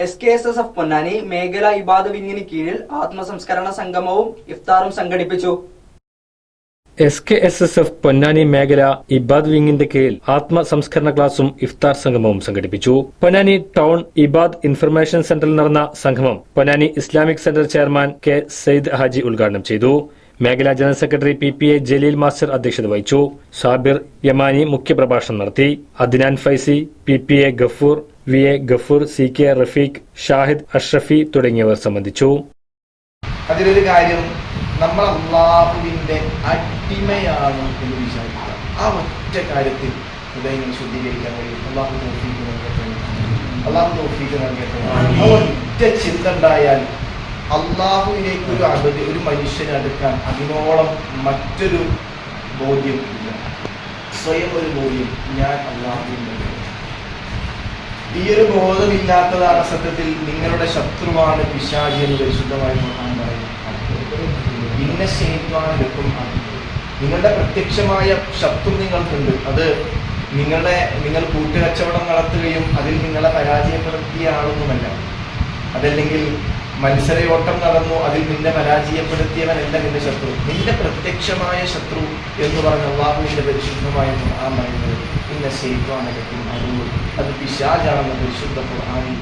SKSSF Ponnani മേഖല ഇബാദ് വിങ്ങിന് കീഴിൽ ആത്മസംസ്കരണ സംഗമവും ഇഫ്താറും സംഘടിപ്പിച്ചു. SKSSF പൊന്നാനി മേഖല ഇബാദ് വിങ്ങിന്റെ കീഴിൽ ആത്മസംസ്കരണ ക്ലാസും ഇഫ്താർ സംഗമവും സംഘടിപ്പിച്ചു. പൊന്നാനി ടൗൺ ഇബാദ് ഇൻഫർമേഷൻ സെന്ററിൽ നടന്ന സംഗമം Ponnani Islamic centre chairman K. Sayyid Haji ഉദ്ഘാടനം ചെയ്തു. മേഖലാ general secretary PPA Jaleel master അധ്യക്ഷത വഹിച്ചു. സാബിർ യമാനി മുഖ്യപ്രഭാഷണം നടത്തി. Adnan Faizy, PPA Gafoor, VA Gafoor, CK Rafeeq, Shahid Ashrafi തുടങ്ങിയവർ സംബന്ധിച്ചു. അതിലൊരു കാര്യം, നമ്മൾ അള്ളാഹുവിന്റെ അടിമയാണ് എന്ന് വിചാരിക്കുക. ആ ഒറ്റ കാര്യത്തിൽ ഹൃദയങ്ങൾ ശുദ്ധീകരിക്കാൻ കഴിയും. അള്ളാഹു തൗഫീഖ് നൽകട്ടെ. ആ ഒറ്റ ചിന്ത ഉണ്ടായാൽ അള്ളാഹുവിലേക്ക് ഒരു മനുഷ്യനെ അടുക്കാൻ അതിനോളം മറ്റൊരു ബോധ്യം ഇല്ല. സ്വയം ഒരു ബോധ്യം, ഞാൻ അള്ളാഹുവിന്റെ. ഈ ഒരു ബോധമില്ലാത്തതാണ് സത്യത്തിൽ നിങ്ങളുടെ ശത്രുവാണ് പിശാചി എന്ന് പരിശുദ്ധമായി ഖുർആൻ പറയുന്നു. നിങ്ങളുടെ പ്രത്യക്ഷമായ ശത്രു നിങ്ങൾക്കുണ്ട്. അത് നിങ്ങൾ കൂട്ടുകച്ചവടം നടത്തുകയും അതിൽ നിങ്ങളെ പരാജയപ്പെടുത്തിയ ആളൊന്നുമല്ല. അതല്ലെങ്കിൽ മത്സരയോട്ടം നടന്നു, അതിൽ നിന്നെ പരാജയപ്പെടുത്തിയവനല്ല നിന്റെ ശത്രു. നിന്റെ പ്രത്യക്ഷമായ ശത്രു എന്ന് പറഞ്ഞ അള്ളാഹുവിന്റെ പരിശുദ്ധമായ ഖുർആൻ പറയുന്നത് ഇന്ന ശൈത്വാന ലക്കും അദുവ്വൻ, അത് പിശാചാണെന്ന് പരിശുദ്ധ ഖുർആനിൽ